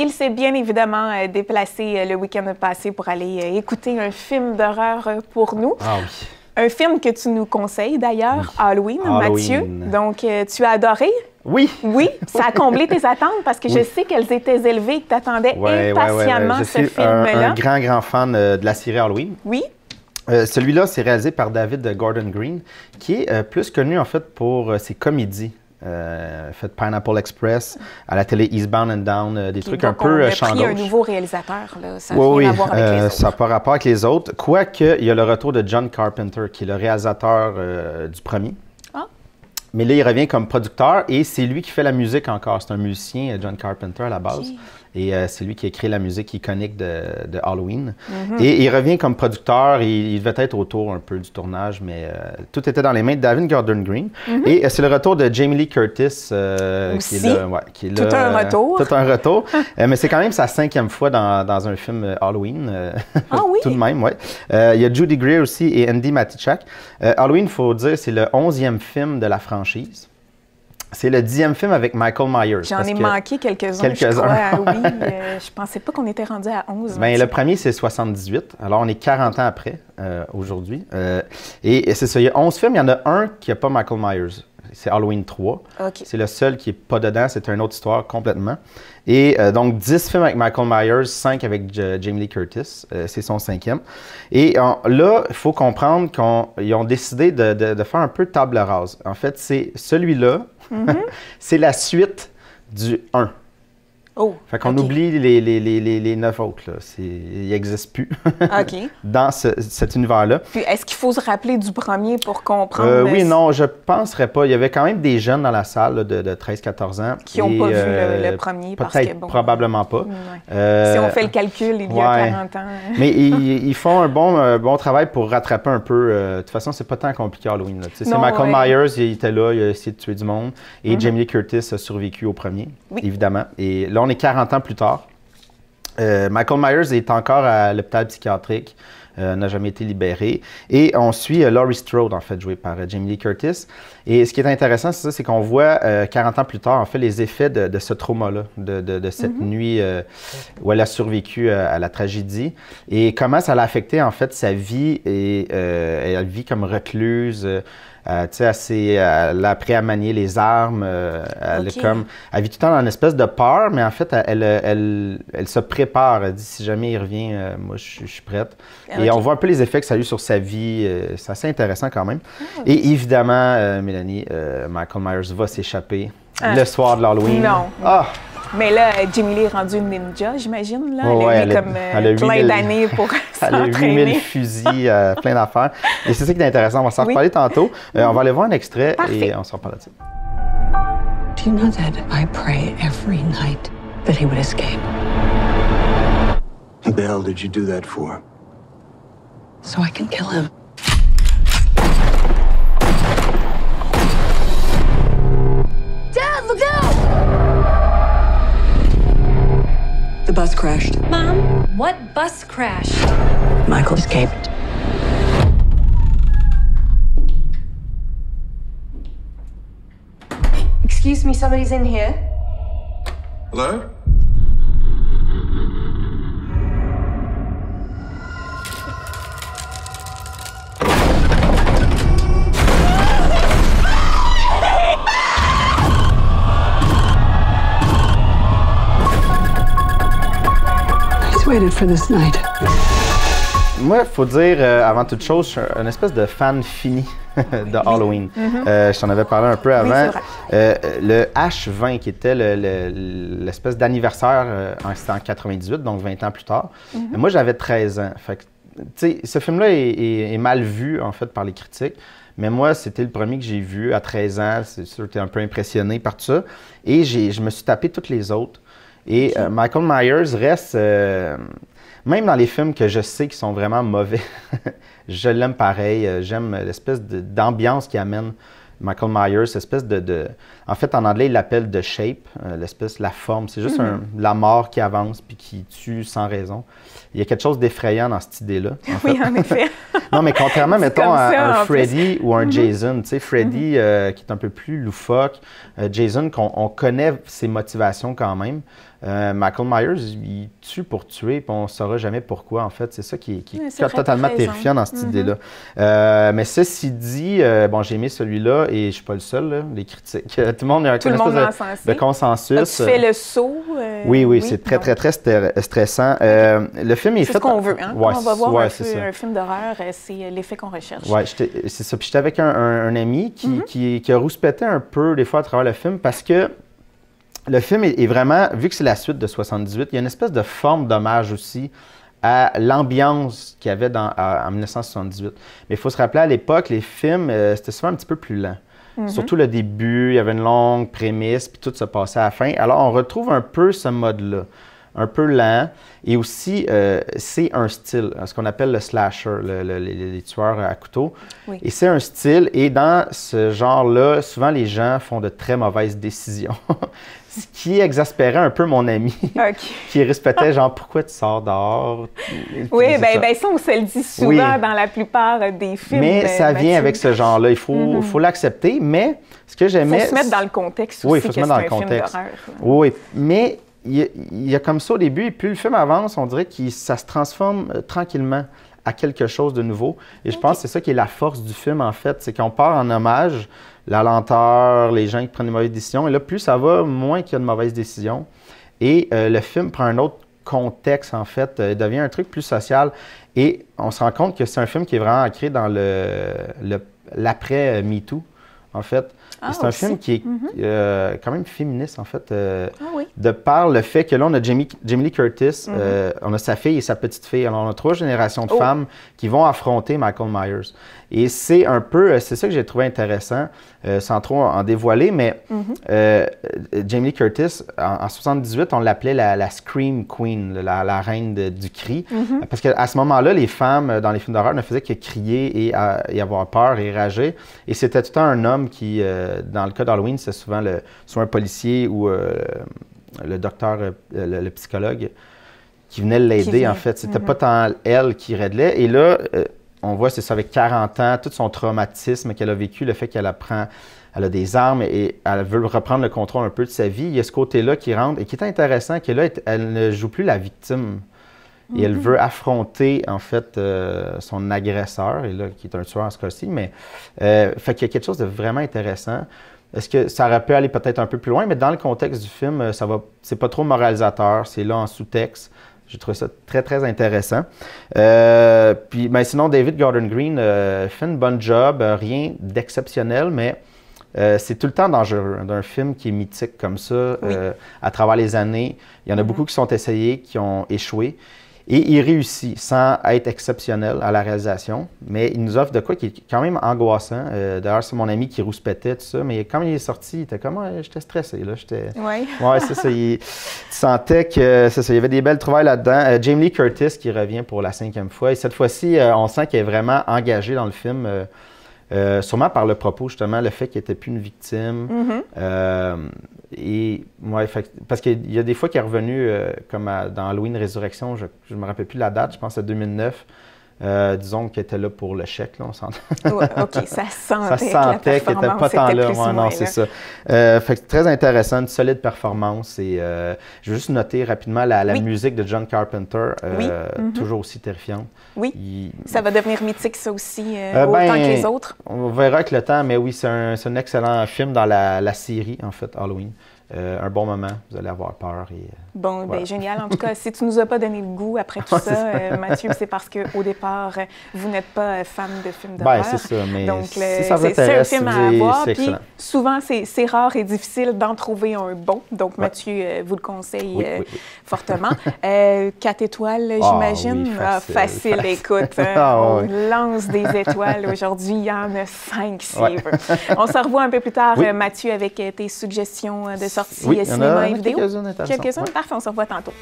Il s'est bien évidemment déplacé le week-end passé pour aller écouter un film d'horreur pour nous. Ah oui. Un film que tu nous conseilles d'ailleurs, Halloween, Mathieu. Donc, tu as adoré? Oui. Oui, ça a comblé tes attentes parce que je sais qu'elles étaient élevées et que tu attendais impatiemment ce film-là. Je suis un grand fan de la série Halloween. Oui. Celui-là, c'est réalisé par David Gordon Green, qui est plus connu en fait pour ses comédies. Fait Pineapple Express, à la télé Eastbound and Down, des trucs un peu champ gauche. Il y a un nouveau réalisateur, là. Ça n'a rien à voir avec les autres. Ça n'a pas rapport avec les autres. Quoique, il y a le retour de John Carpenter, qui est le réalisateur du premier. Ah. Mais là, il revient comme producteur et c'est lui qui fait la musique encore. C'est un musicien, John Carpenter, à la base. Okay. Et c'est lui qui a créé la musique iconique de Halloween. Et il revient comme producteur. Il devait être autour un peu du tournage, mais tout était dans les mains de David Gordon Green. Et c'est le retour de Jamie Lee Curtis qui est là. Ouais, qui est là, tout un retour. Tout un retour. Mais c'est quand même sa 5e fois dans un film Halloween. Ah oui? Tout de même, oui. Il y a Judy Greer aussi et Andy Matichak. Halloween, il faut dire, c'est le 11e film de la franchise. C'est le 10e film avec Michael Myers. J'en ai manqué quelques-uns, je crois. Oui, je pensais pas qu'on était rendu à 11. Bien, le premier, c'est 78. Alors, on est 40 ans après, aujourd'hui. Et c'est ça, il y a 11 films. Il y en a un qui n'a pas Michael Myers. C'est Halloween 3. Okay. C'est le seul qui n'est pas dedans. C'est une autre histoire complètement. Et donc, 10 films avec Michael Myers, 5 avec Jamie Lee Curtis. C'est son 5e. Et là, il faut comprendre qu'ils ont décidé de faire un peu table rase. En fait, c'est celui-là, c'est la suite du 1. Oh, fait qu'on oublie les 9 autres. Là. Ils n'existent plus dans cet univers-là. Puis est-ce qu'il faut se rappeler du premier pour comprendre? Oui, non, je ne penserais pas. Il y avait quand même des jeunes dans la salle là, de 13-14 ans. Qui n'ont pas vu le premier parce que bon... Probablement pas. Si on fait le calcul, il y a 40 ans. Mais ils font un bon travail pour rattraper un peu. De toute façon, c'est pas tant compliqué Halloween. C'est Michael Myers, il était là, il a essayé de tuer du monde. Et Jamie Lee Curtis a survécu au premier, évidemment. Et là, on est 40 ans plus tard. Michael Myers est encore à l'hôpital psychiatrique, n'a jamais été libéré. Et on suit Laurie Strode, en fait, jouée par Jamie Lee Curtis. Et ce qui est intéressant, c'est ça, c'est qu'on voit 40 ans plus tard, en fait, les effets de ce trauma-là, de cette nuit où elle a survécu à la tragédie. Et comment ça l'a affecté, en fait, sa vie. Et elle vit comme recluse. Elle a appris à manier les armes. Elle vit tout le temps dans une espèce de peur, mais en fait, elle se prépare. Elle dit, si jamais il revient, moi, je suis prête. Et on voit un peu les effets que ça a eu sur sa vie. C'est assez intéressant quand même. Et évidemment, Mélanie, Michael Myers va s'échapper le soir de l'Halloween. Non. Ah! Mais là, Jamie Lee est rendue une ninja, j'imagine. Elle a eu comme plein d'années pour s'entraîner. Elle a 8000 fusils, plein d'affaires. Et c'est ça qui est intéressant. On va s'en reparler tantôt. On va aller voir un extrait et on s'en reparle là-dessus. Do you know that I pray every night that he would escape? What the hell did you do that for? So I can kill him. Dad, look out! The bus crashed. Mom, what bus crashed? Michael escaped. Excuse me, somebody's in here. Hello? Waited for this night. Moi, il faut dire, avant toute chose, je suis une espèce de fan fini de Halloween. Je t'en avais parlé un peu avant. Le H20, qui était l'espèce d'anniversaire, c'était en 98, donc 20 ans plus tard. Moi, j'avais 13 ans. Fait que, tu sais, ce film-là est mal vu, en fait, par les critiques. Mais moi, c'était le premier que j'ai vu à 13 ans. C'est sûr que j'étais un peu impressionné par tout ça. Et je me suis tapé toutes les autres. Et Michael Myers reste, même dans les films que je sais qui sont vraiment mauvais, je l'aime pareil. J'aime l'espèce d'ambiance qu'il amène Michael Myers, cette espèce en fait, en anglais, il l'appelle The Shape, la forme. C'est juste la mort qui avance puis qui tue sans raison. Il y a quelque chose d'effrayant dans cette idée-là. Oui, en effet. Non, mais contrairement, mettons, à un Freddy ou un Jason, tu sais, Freddy qui est un peu plus loufoque, Jason, on connaît ses motivations quand même. Michael Myers, il tue pour tuer, puis on ne saura jamais pourquoi, en fait. C'est ça qui est totalement terrifiant dans cette idée-là. Mais ceci dit, bon, j'ai aimé celui-là, et je ne suis pas le seul, là, les critiques. Tout le monde a de consensus. As-tu fait le saut? Oui, c'est très stressant. Le film est fait... C'est ce qu'on veut, hein? Ouais, on va voir un film d'horreur, c'est l'effet qu'on recherche. Oui, c'est ça. Puis j'étais avec un ami qui a rouspété un peu, des fois, à travers le film, parce que le film est vraiment, vu que c'est la suite de 78, il y a une espèce de forme d'hommage aussi à l'ambiance qu'il y avait en 1978. Mais il faut se rappeler, à l'époque, les films, c'était souvent un petit peu plus lent. Surtout le début, il y avait une longue prémisse, puis tout se passait à la fin. Alors, on retrouve un peu ce mode-là, un peu lent. Et aussi, c'est un style, ce qu'on appelle le slasher, les tueurs à couteau. Oui. Et c'est un style, et dans ce genre-là, souvent les gens font de très mauvaises décisions. Ce qui exaspérait un peu mon ami, qui respectait genre, pourquoi tu sors dehors? Oui, bien ça, on se le dit souvent dans la plupart des films. Mais ça vient avec ce genre-là, il faut l'accepter, mais ce que j'aimais... Il faut se mettre dans le contexte aussi, il faut se mettre dans le contexte. Oui, mais il y a comme ça au début, et plus le film avance, on dirait que ça se transforme tranquillement à quelque chose de nouveau. Et je pense que c'est ça qui est la force du film, en fait, c'est qu'on part en hommage, la lenteur, les gens qui prennent des mauvaises décisions. Et là, plus ça va, moins qu'il y a de mauvaises décisions. Et le film prend un autre contexte, en fait. Il devient un truc plus social. Et on se rend compte que c'est un film qui est vraiment ancré dans l'après MeToo, en fait. C'est un film qui est quand même féministe, en fait, de par le fait que là, on a Jamie Lee Curtis, on a sa fille et sa petite-fille. Alors, on a 3 générations de femmes qui vont affronter Michael Myers. Et c'est un peu, c'est ça que j'ai trouvé intéressant, sans trop en dévoiler, mais Jamie Lee Curtis, en 78, on l'appelait la Scream Queen, la reine du cri. Parce qu'à ce moment-là, les femmes, dans les films d'horreur, ne faisaient que crier et avoir peur et rager. Et c'était tout le temps un homme qui, dans le cas d'Halloween, c'est souvent soit un policier ou le docteur, le psychologue, qui venait l'aider, en fait. C'était pas tant elle qui réglait. Et là, on voit, c'est ça, avec 40 ans, tout son traumatisme qu'elle a vécu, le fait qu'elle elle a des armes et elle veut reprendre le contrôle un peu de sa vie. Il y a ce côté-là qui rentre et qui est intéressant, que là, elle ne joue plus la victime. Et elle veut affronter, en fait, son agresseur, et là, qui est un tueur en ce cas-ci, mais fait qu'il y a quelque chose de vraiment intéressant. Est-ce que ça aurait pu aller peut-être un peu plus loin, mais dans le contexte du film, c'est pas trop moralisateur, c'est là en sous-texte. J'ai trouvé ça très intéressant. Puis, ben, sinon, David Gordon Green fait une bonne job, rien d'exceptionnel, mais c'est tout le temps dangereux d'un film qui est mythique comme ça, à travers les années. Il y en a beaucoup qui sont essayés, qui ont échoué. Et il réussit sans être exceptionnel à la réalisation, mais il nous offre de quoi qui est quand même angoissant. D'ailleurs, c'est mon ami qui rouspétait, tout ça, mais quand il est sorti, il était comme, j'étais stressé, là, Oui. Ouais, c'est ça. Tu sentais que, c'est ça, il y avait des belles trouvailles là-dedans. Jamie Lee Curtis qui revient pour la 5e fois, et cette fois-ci, on sent qu'elle est vraiment engagée dans le film, sûrement par le propos, justement, le fait qu'elle n'était plus une victime. Et ouais, parce qu'il y a des fois qu'elle est revenue, comme dans Halloween Résurrection, je ne me rappelle plus la date, je pense que c'est 2009. Disons qu'elle était là pour le chèque, là, on s'entend. Ouais, OK, ça sentait qu'elle n'était pas tant là. Ouais, non, c'est ça. Fait que c'est très intéressant, une solide performance. Et je vais juste noter rapidement la musique de John Carpenter, toujours aussi terrifiante. Oui, ça va devenir mythique, ça aussi, autant que les autres. On verra avec le temps, mais oui, c'est un excellent film dans la série, en fait, Halloween. Un bon moment, vous allez avoir peur. Bon, voilà. Génial. En tout cas, si tu ne nous as pas donné le goût après tout ça, Mathieu, c'est parce qu'au départ, vous n'êtes pas fan de films d'horreur. Ben, c'est ça, mais donc, si ça vous intéresse, c'est un film à avoir. Puis souvent, c'est rare et difficile d'en trouver un bon. Donc, Mathieu vous le conseille fortement. 4 étoiles, j'imagine. Facile, écoute. On lance des étoiles aujourd'hui. Il y en a 5 s'il veut. On se revoit un peu plus tard, Mathieu, avec tes suggestions de sortie cinéma et vidéo. Quelques-unes. Parfait, on se revoit tantôt.